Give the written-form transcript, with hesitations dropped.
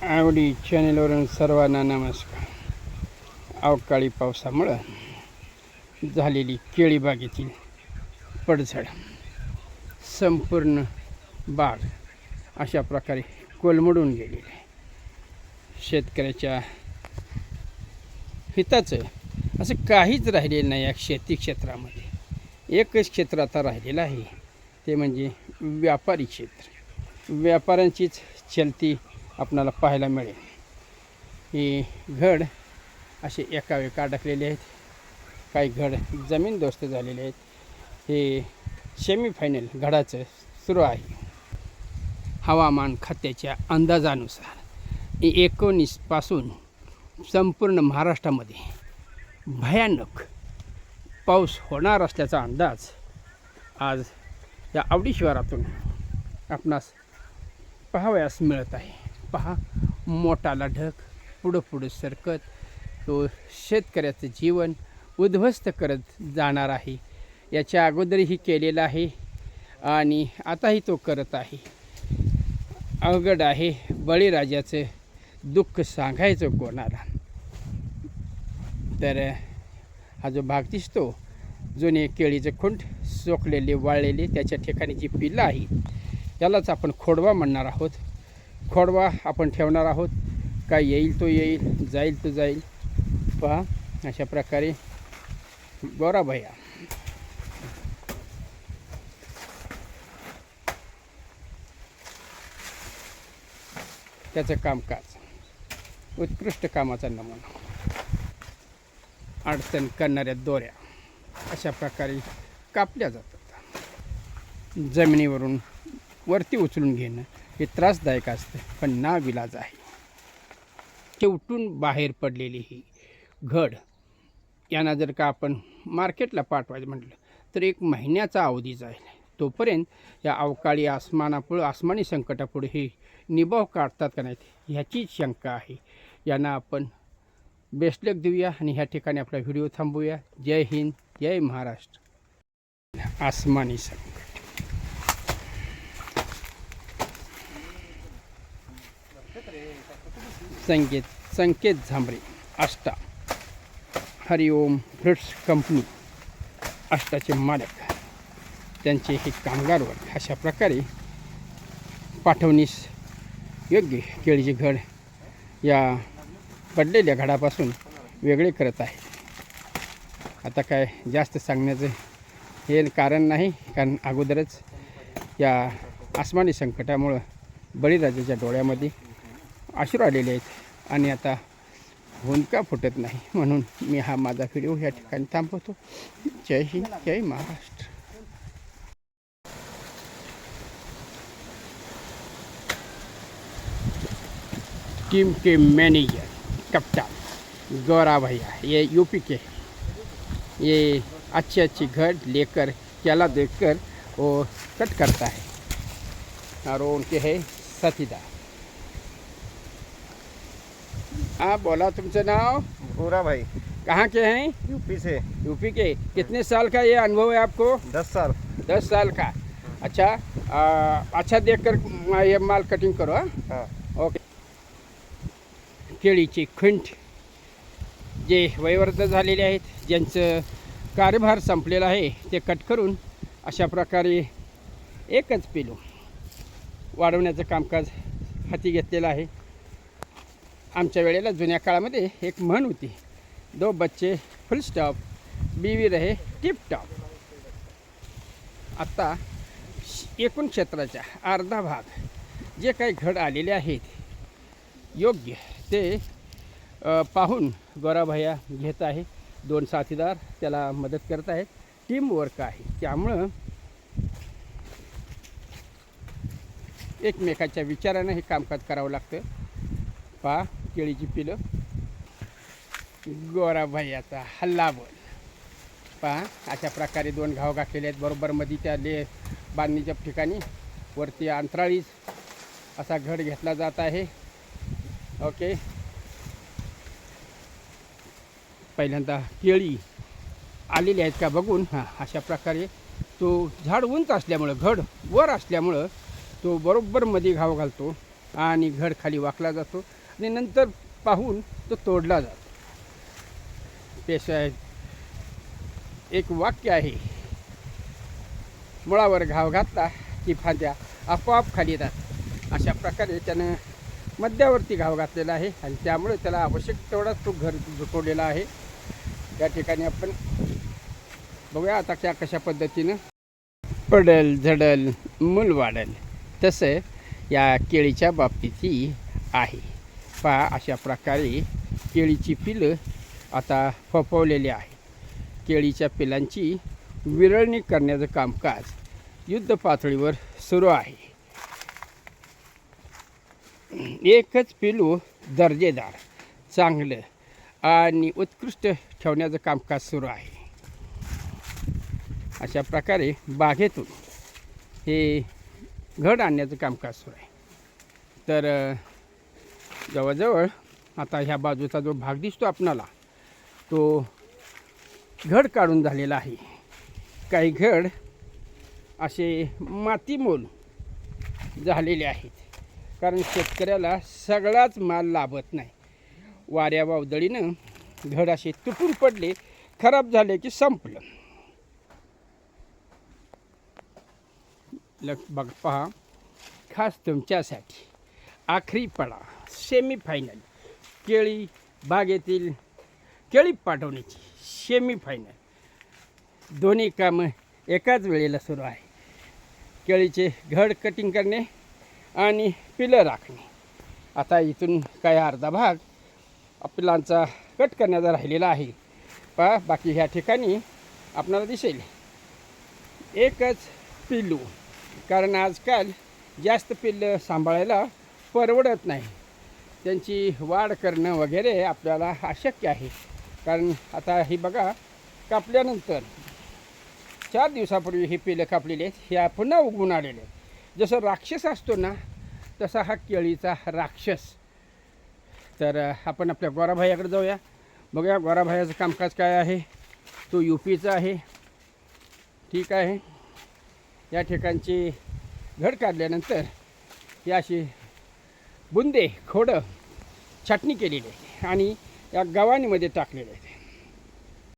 आवडी चॅनेलवरून सर्वांना नमस्कार. अवकाळी पावसामुळं झालेली केळी बागेतील पडझड, संपूर्ण बाग अशा प्रकारे कोलमडून गेलेली आहे. शेतकऱ्याच्या हिताचं असं काहीच राहिलेलं नाही या शेती क्षेत्रामध्ये. एकच क्षेत्र आता राहिलेलं आहे, ते म्हणजे व्यापारी क्षेत्र. व्यापाऱ्यांचीच चलती आपणाला पाहायला मिळेल. ही घड असे एकावेका अडकलेले आहेत, काही घड जमीनदोस्त झालेले आहेत. हे सेमीफायनल घडाचं सुरू आहे. हवामान खात्याच्या अंदाजानुसार 19 पासून संपूर्ण महाराष्ट्रामध्ये भयानक पाऊस होणार असल्याचा अंदाज आज या आवडी शहरातून आपणास पाहावयास मिळत आहे. पहा, मोठाला ढग पुढं पुढं सरकत तो शेतकऱ्याचं जीवन उद्ध्वस्त करत जाणार आहे. याच्या अगोदरही केलेला आहे आणि आताही तो करत आहे. अवघड आहे. बळीराजाचं दुःख सांगायचं कोणाला. तर हा जो भाग दिसतो, जुने केळीचं खुंट सोकलेले वाळलेले, त्याच्या ठिकाणी जी पिल्लं आहे त्यालाच आपण खोडवा म्हणणार आहोत. खोडवा आपण ठेवणार आहोत. काय येईल तो येईल, जाईल तो जाईल. पहा, अशा प्रकारे गोरा भैया त्याचं कामकाज उत्कृष्ट कामाचा नमुना. अडचण करणाऱ्या दोऱ्या अशा प्रकारे कापल्या जातात. जमिनीवरून वरती उचलून घेणं हे त्रासदायक असतं, पण नाविलाज आहे. शेवटून बाहेर पडलेली ही घड यांना जर का आपण मार्केटला पाठवायचं म्हटलं तर 1 महिन्याचा अवधी जाईल. तोपर्यंत या अवकाळी आसमानी संकटापुढे हे निभाव काढतात का नाहीत ह्याची शंका आहे. यांना आपण बेस्ट लक देऊया आणि ह्या ठिकाणी आपला व्हिडिओ थांबवूया. जय हिंद, जय महाराष्ट्र. आसमानी संकट. संकेत झांबरे, आष्टा हरिओम फ्रुट्स कंपनी, आष्टाचे मालक, त्यांचे हे कामगार वर्ग अशा प्रकारे पाठवणीस योग्य केळीचे घड या पडलेल्या घडापासून वेगळे करत आहे. आता काय जास्त सांगण्याचं हे कारण नाही, कारण अगोदरच या आसमानी संकटामुळं बळीराजाच्या डोळ्यामध्ये अश्रू आलेले आहेत आणि आता हुंदका फुटत नाही. म्हणून मी हा माझा व्हिडिओ या ठिकाणी थांबवतो. जय हिंद, जय महाराष्ट्र. टीम के मैनेजर कप्तान गौरा भैया, ये यूपी के, ये अच्छी घड़ लेकर केला देखकर वो कट करता है और उनके है साथीदार. हाँ, बोला तुमचं नाव? गोरा भाई, कहाँ के हैं? यूपी से. यूपी के. कितने साल का ये अनुभव है आपको? 10 साल. 10 साल का. अच्छा, अच्छा देखकर ये माल कटिंग करो. हाँ. ओके. केळीचे खुंट जे वयोवृद्ध झालेले आहेत, ज्यांचं कार्यभार संपलेला आहे, ते कट करून अशा प्रकारे एकच पेलो वाढवण्याचं कामकाज हाती घेतलेलं आहे. आमच्या वेळेला जुन्या काळामध्ये एक म्हण होती, 2 बच्चे फुल स्टॉप, बीवी रहे टिप टॉप. आत्ता एकूण क्षेत्राच्या अर्धा भाग जे काही घड आलेले आहेत योग्य ते पाहून गोराभैया घेत आहे. 2 साथीदार त्याला मदत करत आहेत. टीमवर्क आहे, त्यामुळं एकमेकाच्या विचारानं हे कामकाज करावं लागतं. पहा, केळीची पिलं गोराभैयाचा हल्ला बोल. पहा, अशा प्रकारे 2 घाव घातलेले आहेत. बरोबर मध्ये त्या बांधणीच्या ठिकाणी वरती अंतराळीच असा घड घेतला जात आहे. ओके. पहिल्यांदा केळी आलेली आहेत का बघून अशा प्रकारे तो झाड उंच असल्यामुळं, घड वर असल्यामुळं तो बरोबर मध्ये घाव घालतो. आणि घड खाली वाकला जातो आणि नंतर पाहून तो तोडला जातो. पेशा एक वाक्य आहे, मुळावर घाव घातला की फांद्या आपोआप खाली येतात. अशा प्रकारे त्यानं मध्यावरती घाव घातलेला आहे आणि त्यामुळे त्याला आवश्यक तेवढाच तो घर झुकवलेला आहे. त्या ठिकाणी आपण बघूया आता त्या कशा पद्धतीनं पडल झडल मूल वाढल, तसं या केळीच्या बाबतीतही आहे. पहा अशा प्रकारे केळीची पिलं आता फोफवलेली आहे. केळीच्या पिलांची विरळणी करण्याचं कामकाज युद्ध पातळीवर सुरू आहे. एकच पिलू दर्जेदार, चांगलं आणि उत्कृष्ट ठेवण्याचं कामकाज सुरू आहे. अशा प्रकारे बागेतून हे घड आणण्याचं कामकाज सुरू आहे. तर जवळजवळ आता ह्या बाजूचा जो भाग दिसतो आपणाला तो घड काढून झालेला आहे. काही घड असे मातीमोल झालेले आहेत, कारण शेतकऱ्याला सगळाच माल लाभत नाही. वाऱ्या वावदळीनं घड असे तुटून पडले, खराब झाले की संपलं. बघ पहा, खास तुमच्यासाठी आखरी पडा सेमीफायनल केळी बागेतील केळी पाठवण्याची सेमीफायनल दोन्ही कामं एकाच वेळेला सुरू आहे. केळीचे घड कटिंग करणे आणि पिलं राखणे. आता इथून काय अर्धा भाग पिलांचा कट करण्याचा राहिलेला आहे. पहा बाकी ह्या ठिकाणी आपल्याला दिसेल एकच पिल्लू, कारण आजकाल जास्त पिल्लं सांभाळायला परवडत नाही. त्यांची वाढ करणं वगैरे आपल्याला अशक्य आहे. कारण आता ही बघा, कापल्यानंतर 4 दिवसापूर्वी ही पिलं कापलेली आहेत, ह्या पुन्हा उगवून आलेले आहेत. जसं राक्षस असतो ना, तसा हा केळीचा राक्षस. तर आपण आपल्या गोराभाईकडे जाऊया, बघूया गोराभाईचं कामकाज काय आहे. तो UPचा आहे, ठीक आहे. या ठिकाणची घड काढल्यानंतर ही अशी बुंदे खोडं छाटणी केलेली आहे आणि या गव्हाणीमध्ये टाकलेले आहेत.